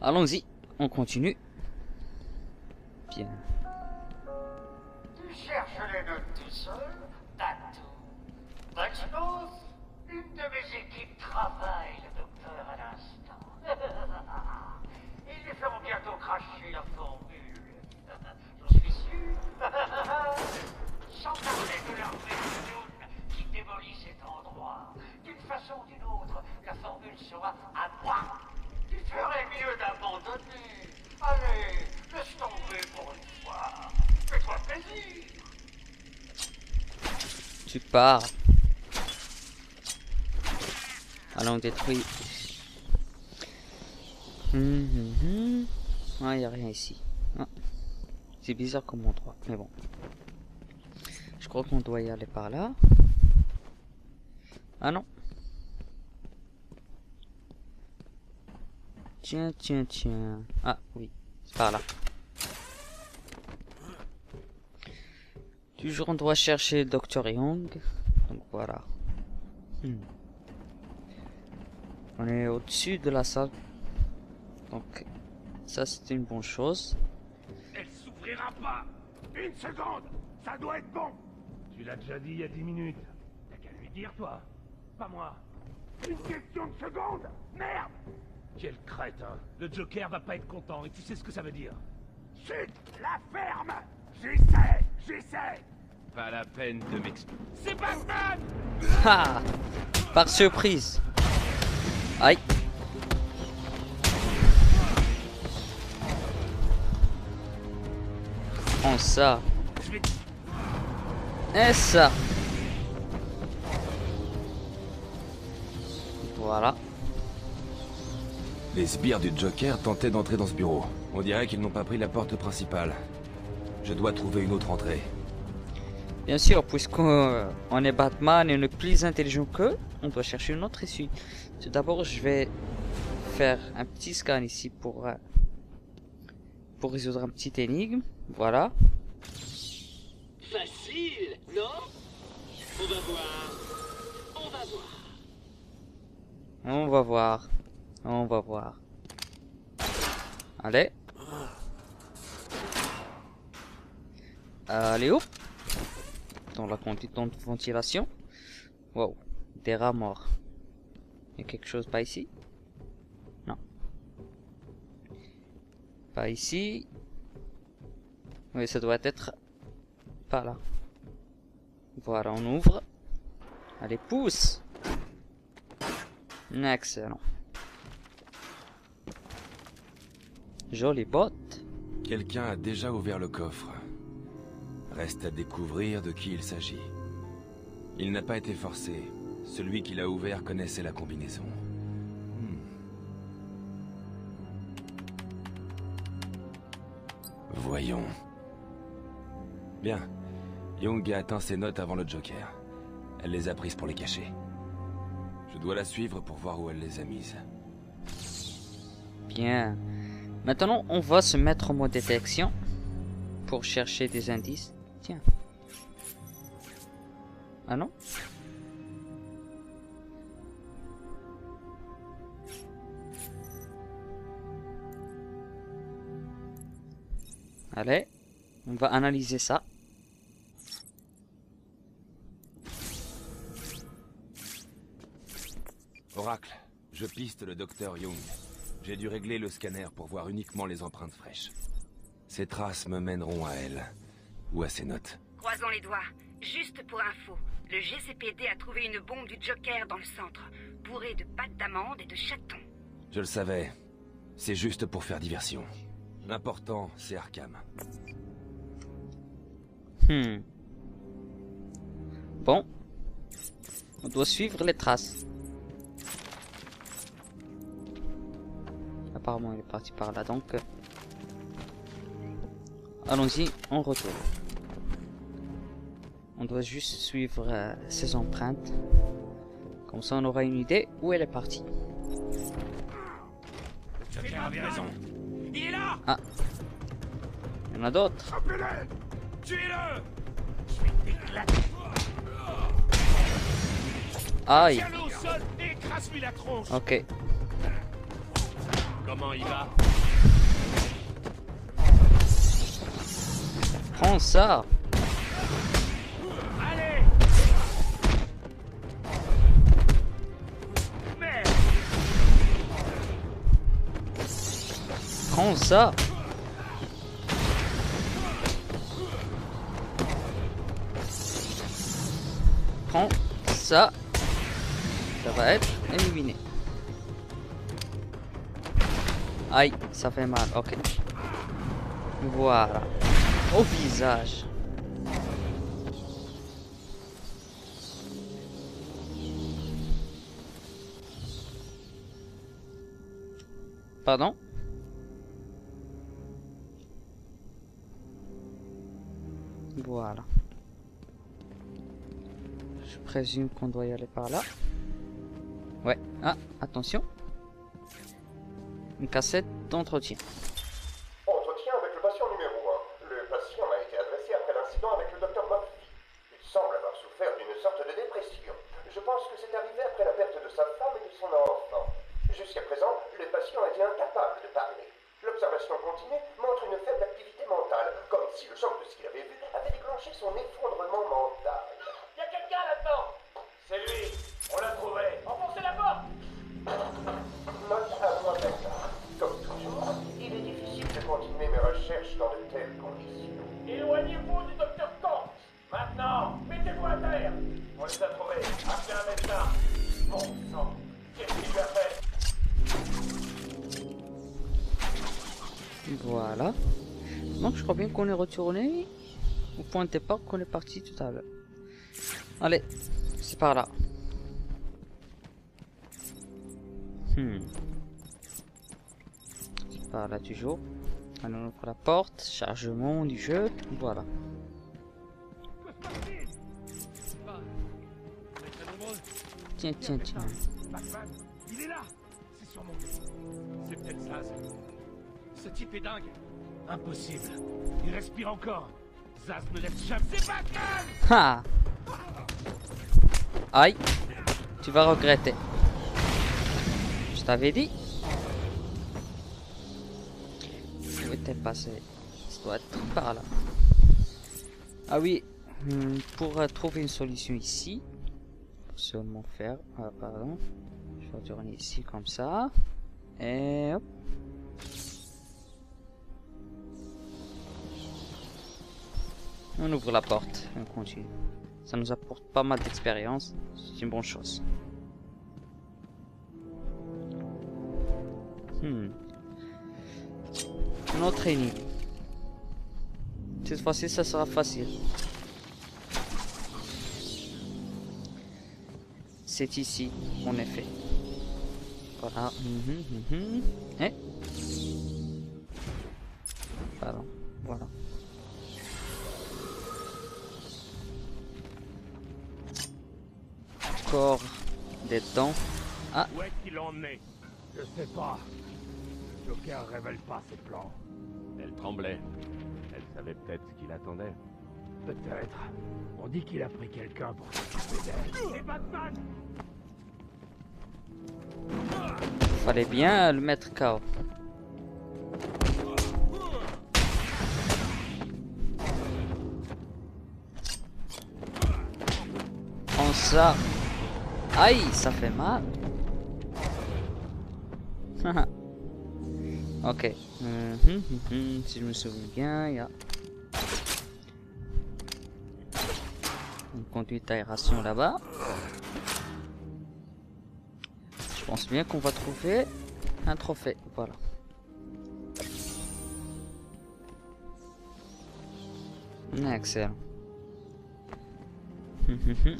Allons-y, on continue. Bien. Tu cherches les notes tout seul? Tatou. D'expose, une de mes équipes travaille le docteur à l'instant. Ils lui feront bientôt cracher la formule. J'en suis sûr. Sans parler de l'armée de Dune qui démolit cet endroit. D'une façon ou d'une autre, la formule sera à moi. Tu ferais mieux d'abandonner. Allez, laisse tomber pour une fois. Fais-toi plaisir. Tu pars. Allons, on détruit. Ah, y a rien ici. Ah. C'est bizarre comme endroit, mais bon. Je crois qu'on doit y aller par là. Ah non. Tiens, tiens, tiens. Ah oui, c'est par là. Toujours on doit chercher le Dr Young. Donc voilà. On est au-dessus de la salle. Donc ça c'est une bonne chose. Elle s'ouvrira pas. Une seconde. Ça doit être bon. Tu l'as déjà dit il y a 10 minutes. T'as qu'à lui dire, toi. Pas moi. Une question de seconde. Merde. Quel crétin. Le Joker va pas être content et tu sais ce que ça veut dire. Chut. La ferme. J'essaie. Pas la peine de m'expliquer. C'est Batman. Ha! Par surprise. Aïe. Prends ça. Et ça. Voilà. Les sbires du Joker tentaient d'entrer dans ce bureau. On dirait qu'ils n'ont pas pris la porte principale. Je dois trouver une autre entrée. Bien sûr, puisqu'on est Batman et on est plus intelligent qu'eux, on doit chercher une autre issue. Tout d'abord, je vais faire un petit scan ici pour résoudre un petit énigme. Voilà. Facile, non? On va voir. On va voir. On va voir. On va voir. Allez. Allez hop. Dans la conduite de ventilation. Wow. Des rats morts. Il y a quelque chose pas ici? Non. Pas ici. Oui, ça doit être par là. Voilà, on ouvre. Allez, pousse. Excellent. Jolie botte. Quelqu'un a déjà ouvert le coffre. Reste à découvrir de qui il s'agit. Il n'a pas été forcé. Celui qui l'a ouvert connaissait la combinaison. Voyons. Bien. Young a atteint ses notes avant le Joker. Elle les a prises pour les cacher. Je dois la suivre pour voir où elle les a mises. Bien. Maintenant, on va se mettre en mode détection pour chercher des indices. Tiens. Ah non? Allez, on va analyser ça. Oracle, je piste le docteur Young. J'ai dû régler le scanner pour voir uniquement les empreintes fraîches. Ces traces me mèneront à elle, ou à ses notes. Croisons les doigts. Juste pour info, le GCPD a trouvé une bombe du Joker dans le centre, bourrée de pâtes d'amande et de chatons. Je le savais. C'est juste pour faire diversion. L'important, c'est Arkham. Bon. On doit suivre les traces. Apparemment, il est parti par là, donc... Allons-y, on retourne. On doit juste suivre ses empreintes. Comme ça, on aura une idée où elle est partie. Joker avait raison. Il est là. Ah. Il y en a d'autres. Appelez-le. Tuez-le. Je vais t'éclater. Aïe. Tiens-le au sol et écrase-lui la tronche. Ok. Comment il va? Prends ça. Allez! Merde! Prends ça. Prends ça. Ça va être éliminé. Aïe, ça fait mal, ok. Voilà. Au visage. Pardon? Voilà. Je présume qu'on doit y aller par là. Ouais. Ah, attention. Une cassette d'entretien. Entretien avec le patient numéro 1. Le patient a été adressé après l'incident avec le docteur Murphy. Il semble avoir souffert d'une sorte de dépression. Je pense que c'est arrivé après la perte de sa femme et de son enfant. Jusqu'à présent, le patient était incapable de parler. L'observation continue montre une faible activité mentale, comme si le choc de ce qu'il avait vu avait déclenché son effondrement mental. Y a quelqu'un là-dedans? C'est lui! On l'a trouvé! Enfoncez la porte! Note à moi-même. Comme toujours, il est difficile de continuer mes recherches dans de telles conditions. Éloignez-vous du docteur Kant! Maintenant, mettez-vous à terre! On les a trouvés! Appelez un médecin! Bon sang! Qu'est-ce qu'il lui a fait? Voilà. Donc je crois bien qu'on est retourné au point de départ qu'on est parti tout à l'heure. Allez, c'est par là. C'est par là toujours. Alors on ouvre la porte, chargement du jeu, voilà. Tiens, tiens, tiens. Batman, il est là! C'est sur mon dos. C'est peut-être Zaz. Ce type est dingue. Impossible. Il respire encore. Zaz ne laisse jamais. C'est Batman! Ha! Aïe! Tu vas regretter. Je t'avais dit. Où était passé? Ça doit être par là. Ah oui, pour trouver une solution ici, faut seulement faire. Ah, pardon. Je vais retourner ici comme ça. Et hop. On ouvre la porte, on continue. Ça nous apporte pas mal d'expérience, c'est une bonne chose. Une autre énigme. Cette fois-ci, ça sera facile. C'est ici, en effet. Voilà. Eh? Pardon, voilà. Encore des dents. Ah, Où est-ce qu'il l'a emmené? Je sais pas. Joker révèle pas ses plans. Elle tremblait. Elle savait peut-être ce qu'il attendait. Peut-être. On dit qu'il a pris quelqu'un pour s'occuper d'elle. C'est Batman! fallait bien le mettre KO. Prends ça. Aïe, ça fait mal. Ok. Si je me souviens bien, il y a une conduite d'aération là-bas. Je pense bien qu'on va trouver un trophée. Voilà. Excellent.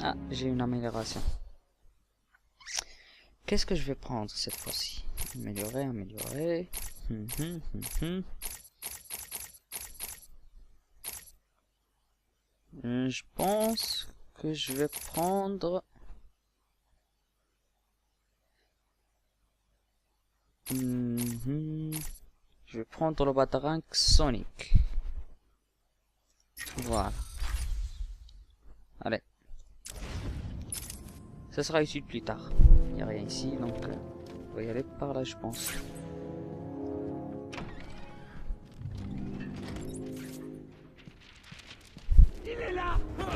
Ah, j'ai une amélioration. Qu'est-ce que je vais prendre cette fois-ci? Améliorer, améliorer. Je pense que je vais prendre... Je vais prendre le batarangue Sonic. Voilà. Allez. Ça sera utile plus tard. Il n'y a rien ici, donc on va y aller par là, je pense.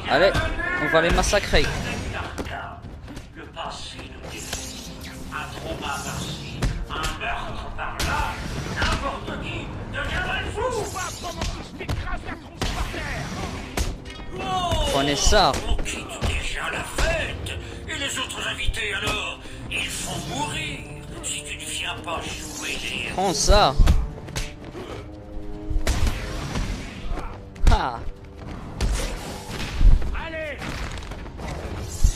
Allez, on va les massacrer. Le passé nous défie. Un trauma par-ci, un meurtre par-là. N'importe qui deviendrait fou. Prenez ça. On quitte déjà la fête. Et les autres invités alors, ils font mourir si tu ne viens pas jouer les... Prends ça. Ah. Allez!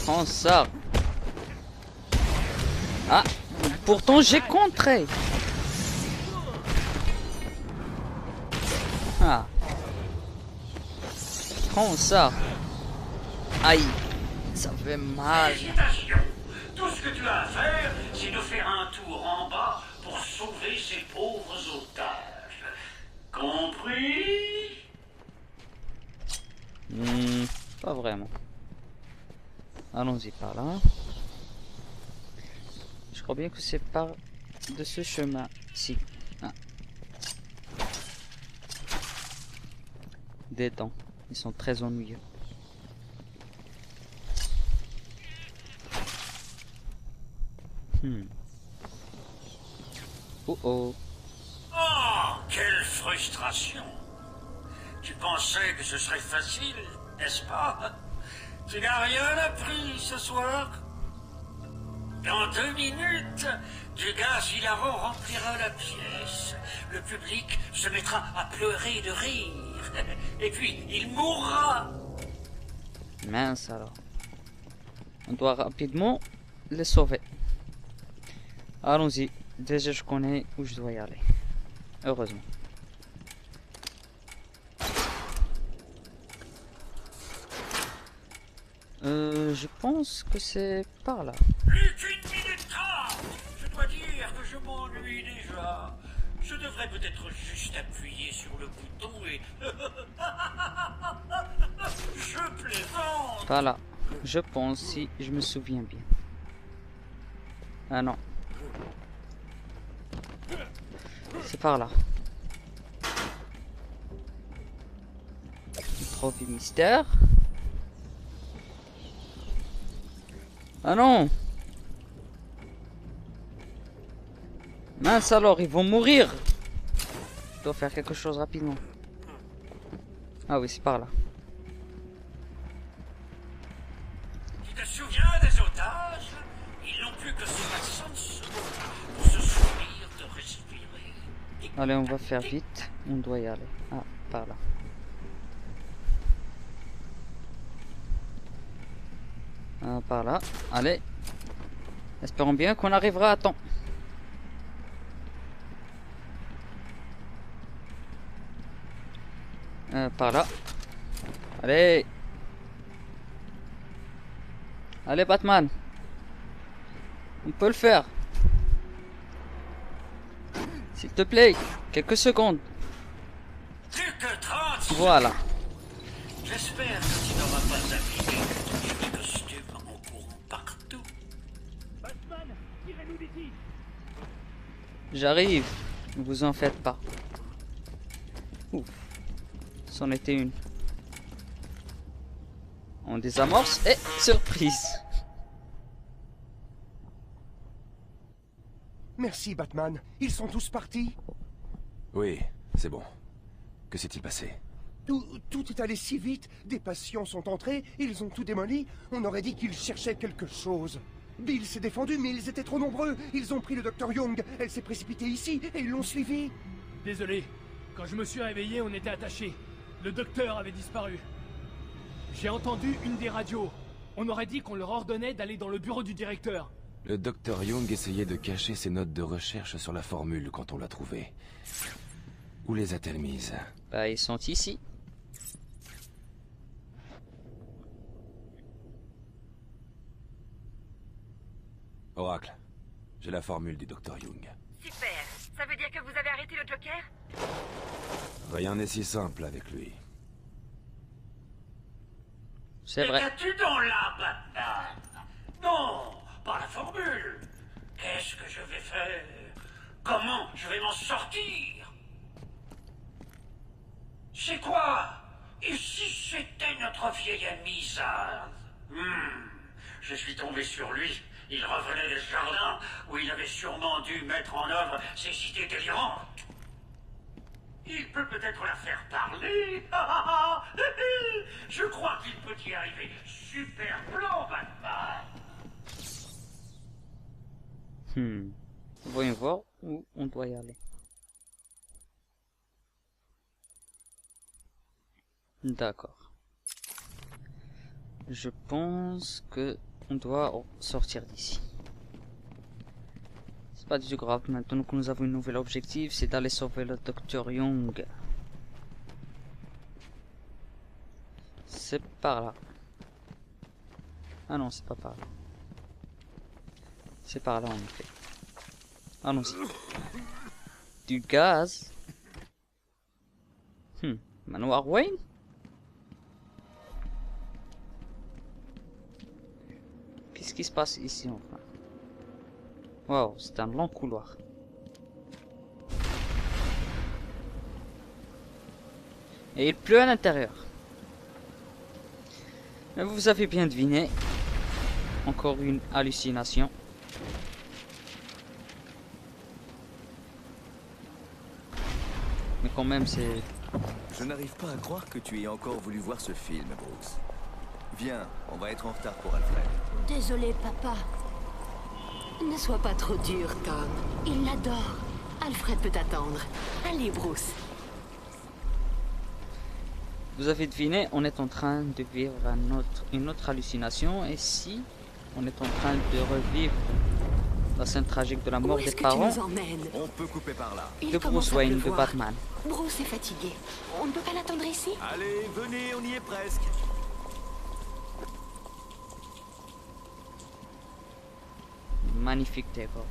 Prends ça. Ah. Pourtant j'ai contré. Ah. Prends ça. Aïe. Ça fait mal. Félicitations. Tout ce que tu as à faire, c'est de faire un tour en bas pour sauver ces pauvres otages. Compris? Pas vraiment. Allons-y par là. Je crois bien que c'est par de ce chemin. Si. Ah. Des dents. Ils sont très ennuyeux. Oh oh. Oh, quelle frustration! Tu pensais que ce serait facile, n'est-ce pas? Tu n'as rien appris ce soir? Dans 2 minutes, du gaz hilarant remplira la pièce. Le public se mettra à pleurer de rire. Et puis, il mourra. Mince alors. On doit rapidement les sauver. Allons-y. Déjà je connais où je dois y aller. Heureusement. Je pense que c'est par là. Plus qu'1 minute 30. Je dois dire que je m'ennuie déjà. Je devrais peut-être juste appuyer sur le bouton et... Je plaisante. Par là. Je pense, si je me souviens bien. Ah non. C'est par là. Trophée mystère. Ah non. Mince alors, ils vont mourir. Je dois faire quelque chose rapidement. Ah oui, c'est par là. Tu te souviens des otages? Ils n'ont plus que 60 secondes pour se souvenir de respirer. Allez, on va faire vite. On doit y aller. Ah, par là. Ah, par là. Allez. Espérons bien qu'on arrivera à temps. Par là. Allez. Allez, Batman. On peut le faire. S'il te plaît, quelques secondes. Plus que 30. Voilà. J'espère que tu n'auras pas appliqué ton costume en courant partout. Batman, tirez-nous d'ici! J'arrive. Ne vous en faites pas. Ouf. C'en était une. On désamorce et surprise. Merci, Batman. Ils sont tous partis. Oui, c'est bon. Que s'est-il passé? Tout est allé si vite. Des patients sont entrés, ils ont tout démoli. On aurait dit qu'ils cherchaient quelque chose. Bill s'est défendu, mais ils étaient trop nombreux. Ils ont pris le Dr Young. Elle s'est précipitée ici et ils l'ont suivi. Désolé, quand je me suis réveillé, on était attachés. Le docteur avait disparu. J'ai entendu une des radios. On aurait dit qu'on leur ordonnait d'aller dans le bureau du directeur. Le Dr Young essayait de cacher ses notes de recherche sur la formule quand on l'a trouvée. Où les a-t-elle mises? Bah, ils sont ici. Oracle, j'ai la formule du Dr Young. Super. Ça veut dire que vous avez arrêté le Joker? Rien n'est si simple avec lui. C'est vrai. Qu'as-tu dans là, Batman? Non, pas la formule. Qu'est-ce que je vais faire? Comment je vais m'en sortir? C'est quoi? Et si c'était notre Notre vieil ami Zaz. Je suis tombé sur lui. Il revenait des jardins où il avait sûrement dû mettre en œuvre ses idées délirantes. Il peut peut-être la faire parler. Je crois qu'il peut y arriver. Super plan, Batman. Voyons voir où on doit y aller. D'accord. Je pense que on doit sortir d'ici. C'est pas du tout grave. Maintenant que nous avons un nouvel objectif, c'est d'aller sauver le docteur Young. C'est par là. Ah non, c'est pas par là. C'est par là en effet. Allons-y. Du gaz. Manoir Wayne. Qu'est-ce qui se passe ici enfin? Wow, c'est un long couloir. Et il pleut à l'intérieur. Mais vous avez bien deviné. Encore une hallucination. Mais quand même c'est... Je n'arrive pas à croire que tu aies encore voulu voir ce film, Brooks. Viens, on va être en retard pour Alfred. Désolé, papa. Ne sois pas trop dur, Tom. Il l'adore. Alfred peut attendre. Allez, Bruce. Vous avez deviné, on est en train de vivre une autre hallucination. Et si on est en train de revivre la scène tragique de la mort des parents On peut couper par là. de Bruce Wayne, de Batman. Bruce est fatigué. On ne peut pas l'attendre ici? Allez, venez, on y est presque. Magnifique décor.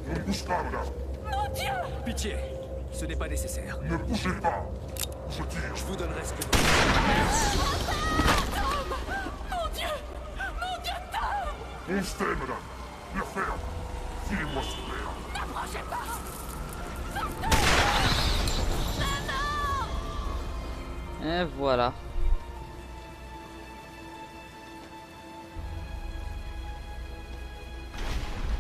Ne bouge pas, madame. Mon Dieu! Pitié, ce n'est pas nécessaire. Ne bougez pas. Je tire. Je vous donnerai ce que... Tom! Mon Dieu! Mon Dieu, Tom! On se tait, madame. La ferme. Filez-moi ce verre. N'approchez pas! Et voilà.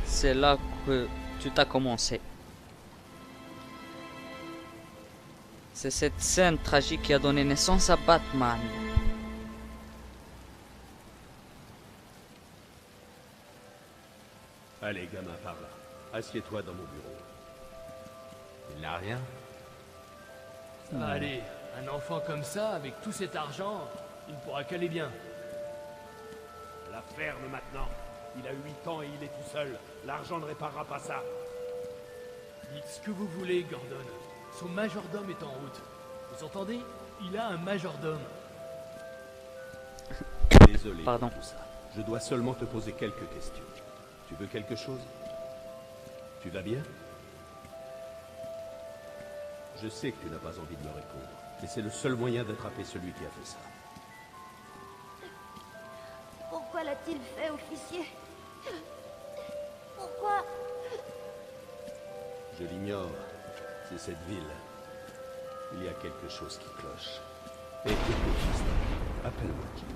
C'est là que tout a commencé. C'est cette scène tragique qui a donné naissance à Batman. Allez, gamin, par là. Assieds-toi dans mon bureau. Il n'a rien. Ça va aller. Un enfant comme ça, avec tout cet argent, il ne pourra qu'aller bien. La ferme maintenant. Il a 8 ans et il est tout seul. L'argent ne réparera pas ça. Dites ce que vous voulez, Gordon. Son majordome est en route. Vous entendez? Il a un majordome. Désolé Pardon. pour tout ça. Je dois seulement te poser quelques questions. Tu veux quelque chose? Tu vas bien? Je sais que tu n'as pas envie de me répondre, mais c'est le seul moyen d'attraper celui qui a fait ça. Pourquoi l'a-t-il fait, officier? Pourquoi? Je l'ignore. C'est cette ville. Il y a quelque chose qui cloche. Et écoute, Tristan, appelle-moi Kim.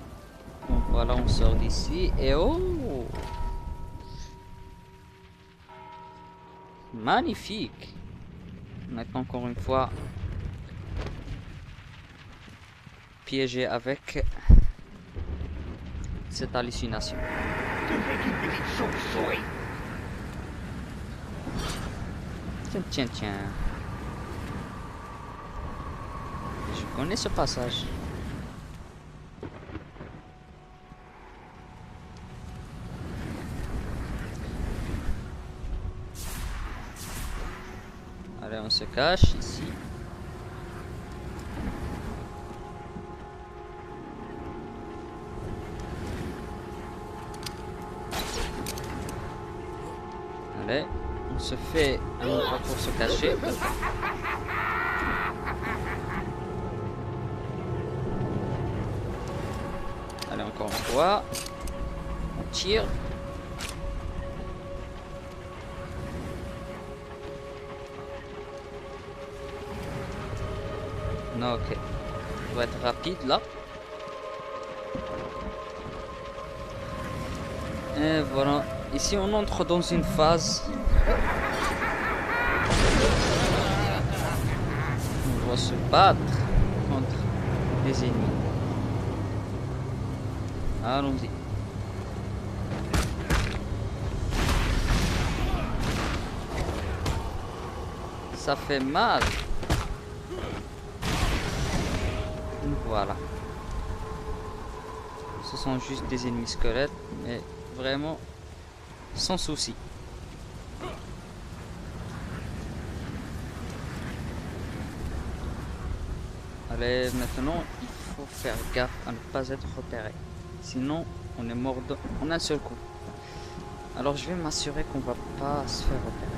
Donc voilà, on sort d'ici et oh! Magnifique! Maintenant, encore une fois, piégé avec cette hallucination. Tiens, tiens. Je connais ce passage. Allez, on se cache ici. Allez, on se fait un endroit pour se cacher. Allez, encore une fois. On tire. Ok. Ça va être rapide là. Et voilà. Ici on entre dans une phase. On doit se battre contre les ennemis. Allons-y. Ça fait mal. Voilà. Ce sont juste des ennemis squelettes, mais vraiment sans souci. Allez, maintenant il faut faire gaffe à ne pas être repéré. Sinon, on est mort en un seul coup. Alors je vais m'assurer qu'on va pas se faire repérer.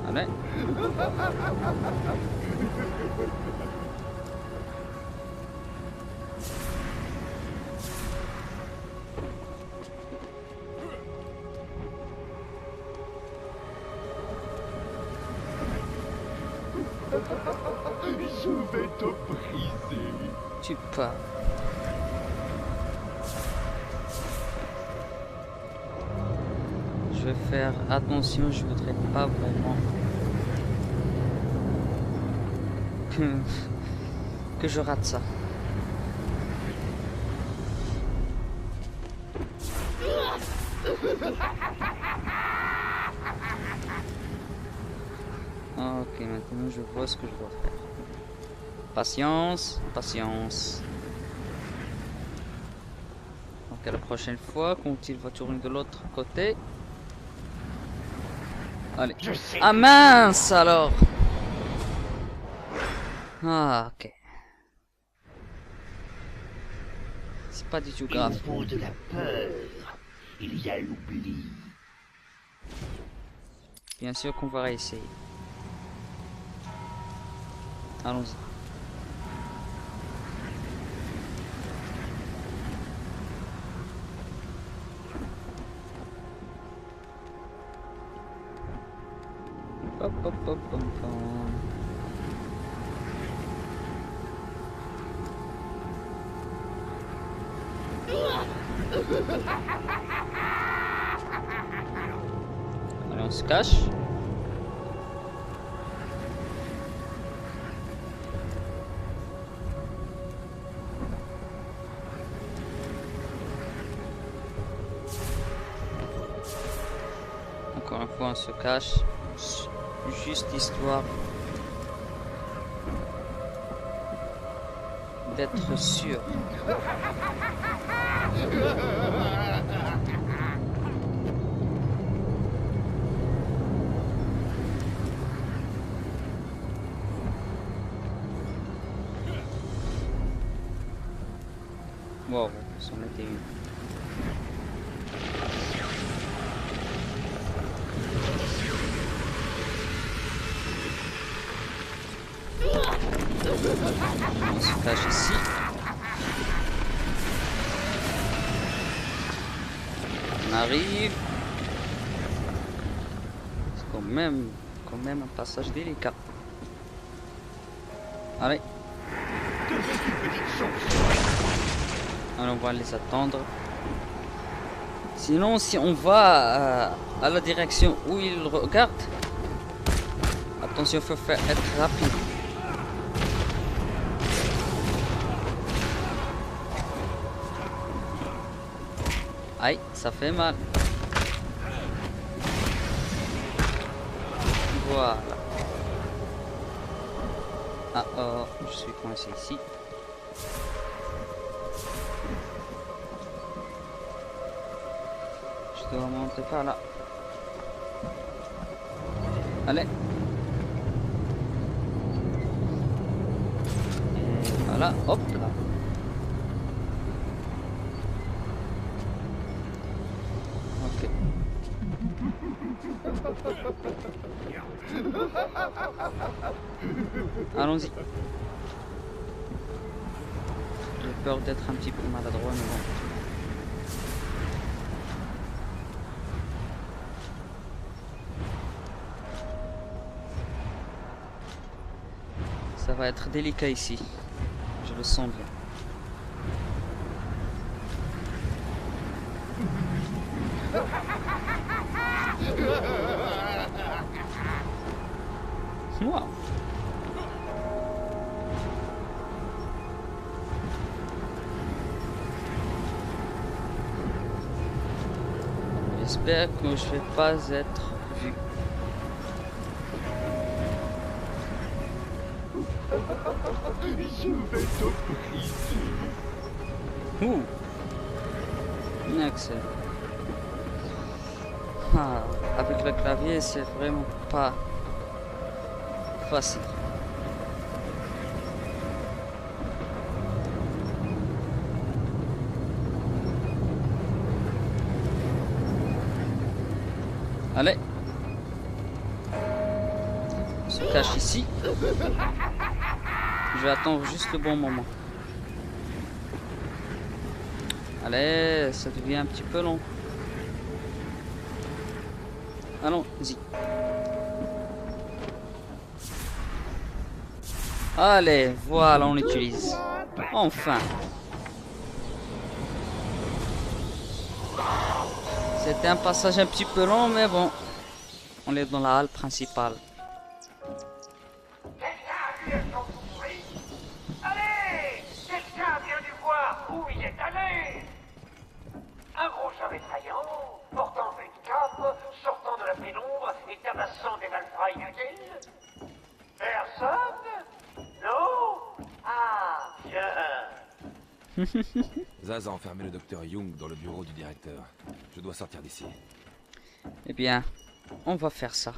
Allez. Je vais te briser. Tu pars. Je vais faire attention, je voudrais pas vraiment que je rate ça. Ok, maintenant je vois ce que je dois faire. Patience, patience. Donc à la prochaine fois, quand il va tourner de l'autre côté. Allez. Ah mince alors. Ah ok. C'est pas du tout grave. Il faut de la peur. Il y a l'oubli. Bien sûr qu'on va réessayer. Allons-y. Hop hop hop hop hop. Allez, on se cache. Encore une fois, on se cache. Juste histoire d'être sûr. Wow, c'en était une. On se cache ici. On arrive. C'est quand même un passage délicat. Allez. Alors on va les attendre. Sinon, si on va à la direction où ils regardent, attention, il faut faire être rapide. Aïe, ça fait mal. Voilà. Ah oh, je suis coincé ici. Je dois monter par là. Allez. Et voilà, hop là. Ok. Allons-y. J'ai peur d'être un petit peu maladroit, mais bon. va être délicat ici. Je le sens bien. Wow. J'espère que je vais pas être vu. Ouh. Excellent. Ah, avec le clavier, c'est vraiment pas facile. Allez. On se cache ici. Je vais attendre juste le bon moment. Allez, ça devient un petit peu long. Allons-y. Allez, voilà, on l'utilise. Enfin. C'était un passage un petit peu long, mais bon. On est dans la halle principale. Allez! Quelqu'un a bien dû voir où il est allé! Un gros chat effrayant, portant une cape, sortant de la pénombre et tabassant des malfrats inutiles? Personne? Non? Ah, bien! Zaz a enfermé le docteur Young dans le bureau du directeur. Je dois sortir d'ici. Eh bien, on va faire ça.